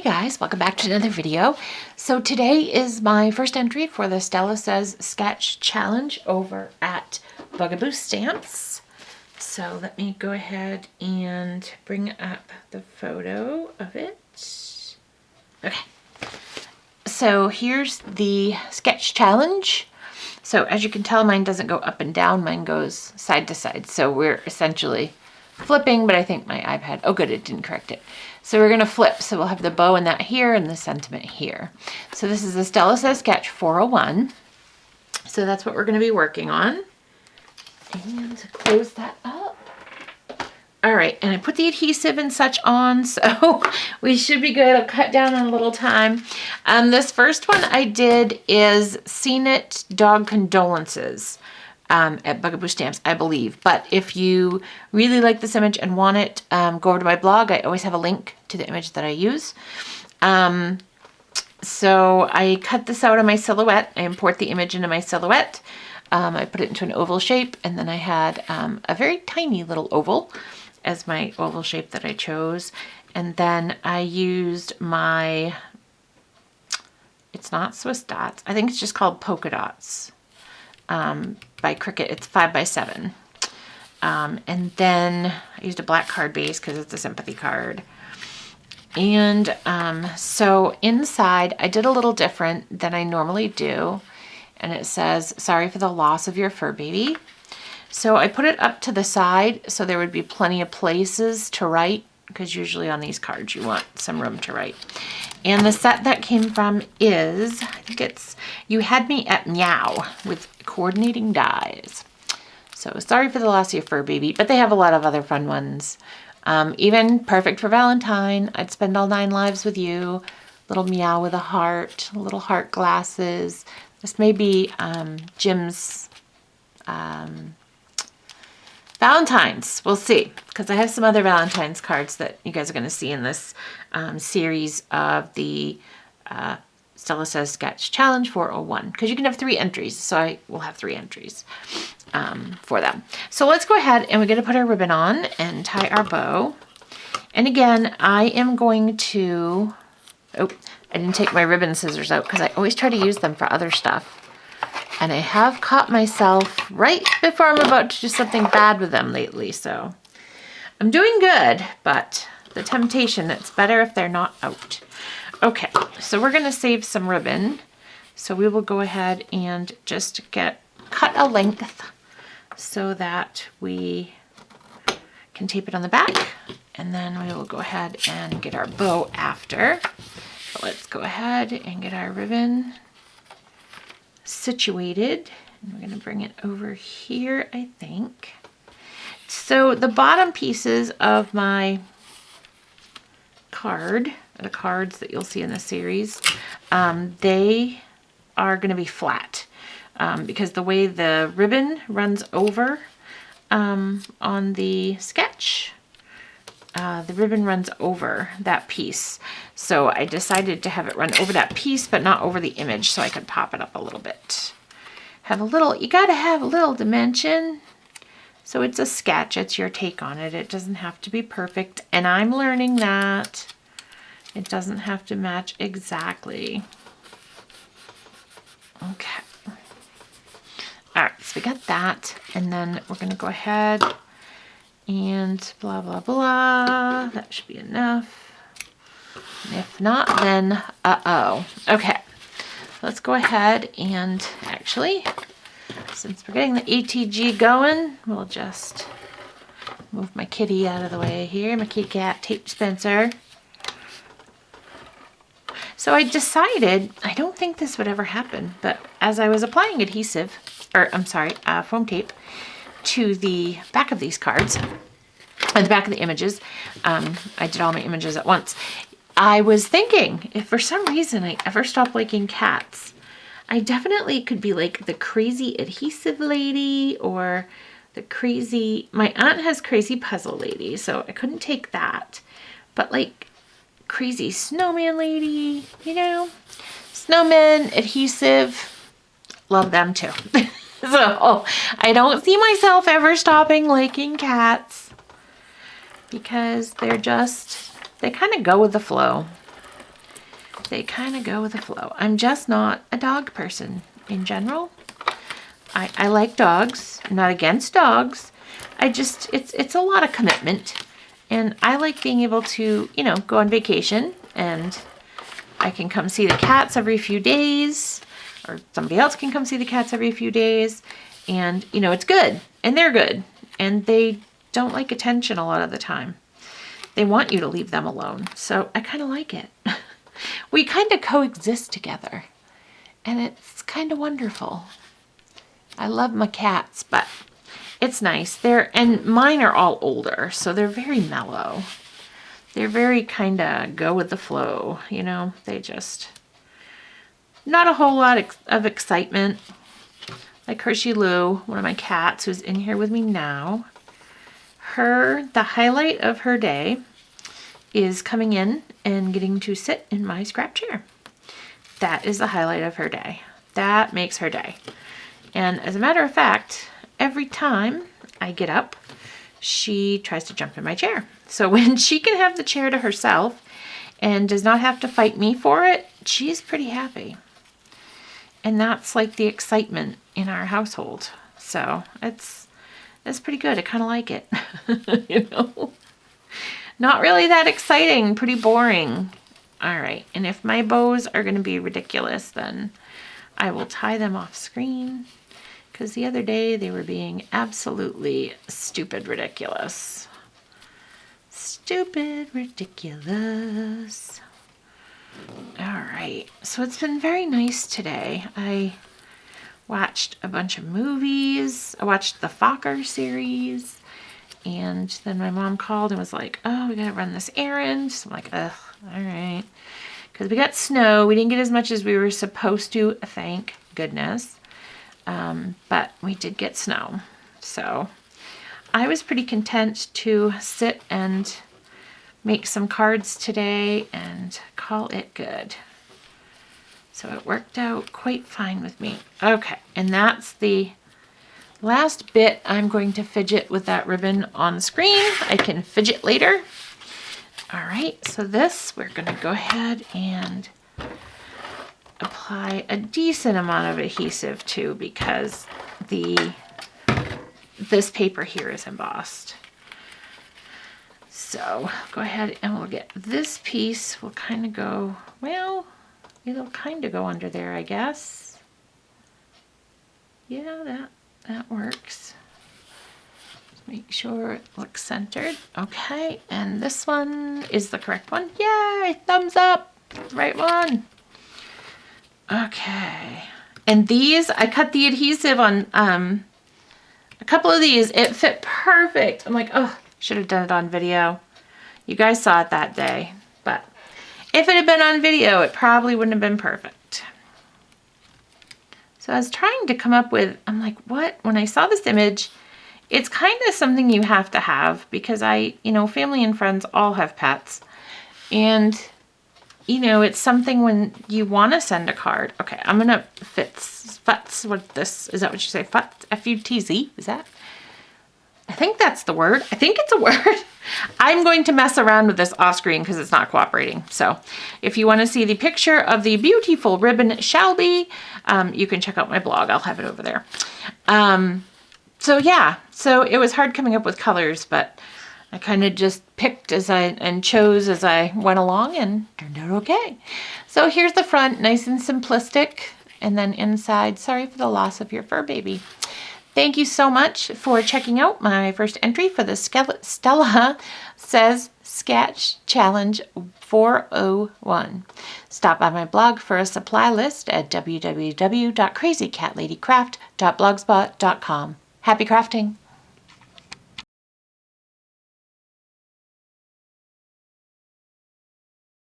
guys, welcome back to another video. So today is my first entry for the Stella Says Sketch Challenge over at Bugaboo Stamps. So let me go ahead and bring up the photo of it. Okay, so here's the sketch challenge. So as you can tell, mine doesn't go up and down, mine goes side to side. So we're essentially flipping, but I think my iPad, oh good, it didn't correct it. So we're gonna flip, so we'll have the bow and that here and the sentiment here. So this is the Stella Says Sketch 401. So that's what we're gonna be working on. And close that up. All right, and I put the adhesive and such on, so we should be good. I'll cut down on a little time. This first one I did is Seen It Dog Condolences. At Bugaboo Stamps, I believe. But if you really like this image and want it, go over to my blog. I always have a link to the image that I use. So I cut this out of my silhouette. I import the image into my silhouette. I put it into an oval shape, and then I had a very tiny little oval as my oval shape that I chose. And then I used my, it's not Swiss dots, I think it's just called polka dots. By Cricut. It's 5x7. And then I used a black card base because it's a sympathy card. And so inside I did a little different than I normally do. And it says, sorry for the loss of your fur baby. So I put it up to the side so there would be plenty of places to write, because usually on these cards you want some room to write. And the set that came from is, I think it's You Had Me at Meow with coordinating dies. So sorry for the loss of your fur baby, but they have a lot of other fun ones. Even Perfect for Valentine, I'd Spend All 9 Lives with You, little meow with a heart, little heart glasses. This may be Jim's Valentine's. We'll see, because I have some other Valentine's cards that you guys are going to see in this series of the Stella Says Sketch Challenge 401, because you can have 3 entries, so I will have 3 entries for them. So let's go ahead and we're going to put our ribbon on and tie our bow. And again, I am going to, oh, I didn't take my ribbon scissors out because I always try to use them for other stuff. And I have caught myself right before I'm about to do something bad with them lately, so I'm doing good, but the temptation, it's better if they're not out. Okay, so we're gonna save some ribbon. So we will go ahead and just cut a length so that we can tape it on the back. And then we will go ahead and get our bow after. So let's go ahead and get our ribbon situated. And we're gonna bring it over here, I think. So the bottom pieces of my card, the cards that you'll see in the series, they are gonna be flat because the way the ribbon runs over on the sketch, the ribbon runs over that piece. So I decided to have it run over that piece, but not over the image, so I could pop it up a little bit. Have a little, you gotta have a little dimension. So it's a sketch, it's your take on it. It doesn't have to be perfect, and I'm learning that. It doesn't have to match exactly. Okay. All right, so we got that, and then we're gonna go ahead and blah, blah, blah. That should be enough. And if not, then uh-oh. Okay, let's go ahead and actually, since we're getting the ATG going, we'll just move my kitty out of the way here, my kitty cat tape dispenser. So I decided, I don't think this would ever happen, but as I was applying adhesive, or I'm sorry, foam tape, to the back of these cards, at the back of the images, I did all my images at once. I was thinking, if for some reason I ever stop liking cats, I definitely could be like the crazy adhesive lady, or the crazy, my aunt has crazy puzzle lady, so I couldn't take that. But like crazy snowman lady, you know, snowman, adhesive, love them too. So I don't see myself ever stopping liking cats because they're just, they kind of go with the flow. They kind of go with the flow. I'm just not a dog person in general. I like dogs. I'm not against dogs. It's a lot of commitment. And I like being able to, you know, go on vacation and I can come see the cats every few days, or somebody else can come see the cats every few days. And, you know, it's good and they're good and they don't like attention a lot of the time. They want you to leave them alone. So I kind of like it. We kind of coexist together and it's kind of wonderful. I love my cats, but it's nice. And mine are all older, so they're very mellow. They're very kind of go with the flow, you know. They just, not a whole lot of excitement. Like Hershey Lou, one of my cats who's in here with me now. The highlight of her day is coming in and getting to sit in my scrap chair. That is the highlight of her day. That makes her day. And as a matter of fact, every time I get up, she tries to jump in my chair. So when she can have the chair to herself and does not have to fight me for it, she's pretty happy. And that's like the excitement in our household. So it's pretty good. I kind of like it, you know. Not really that exciting, pretty boring. All right, and if my bows are going to be ridiculous, then I will tie them off screen. Because the other day they were being absolutely stupid ridiculous. Stupid ridiculous. All right, so it's been very nice today. I watched a bunch of movies. I watched the Fokker series. And then my mom called and was like, oh, we gotta run this errand. So I'm like, ugh, all right. Because we got snow. We didn't get as much as we were supposed to, thank goodness. But we did get snow. So I was pretty content to sit and make some cards today and call it good. So it worked out quite fine with me. Okay, and that's the last bit. I'm going to fidget with that ribbon on the screen. I can fidget later. All right, so this we're going to go ahead and apply a decent amount of adhesive to, because this paper here is embossed. So go ahead and we'll get this piece. Will kind of go, well, it'll kind of go under there, I guess. Yeah, that works. Just make sure it looks centered. Okay, and this one is the correct one. Yay, thumbs up, right one. Okay, and these, I cut the adhesive on a couple of these. It fit perfect. I'm like, oh, should have done it on video. You guys saw it that day, but if it had been on video, it probably wouldn't have been perfect. So I was trying to come up with, I'm like, what? When I saw this image, it's kind of something you have to have, because family and friends all have pets. And it's something when you want to send a card. Okay, I'm going to futz with this. Is that what you say? Futz, F-U-T-Z, is that? I think that's the word. I think it's a word. I'm going to mess around with this off screen because it's not cooperating. So if you want to see the picture of the beautiful ribbon Shelby, you can check out my blog. I'll have it over there. So yeah, so it was hard coming up with colors, but I kind of just picked and chose as I went along, and turned out okay. So here's the front, nice and simplistic. And then inside, sorry for the loss of your fur baby. Thank you so much for checking out my first entry for the Stella Says Sketch Challenge 401. Stop by my blog for a supply list at www.crazycatladycraft.blogspot.com. Happy crafting!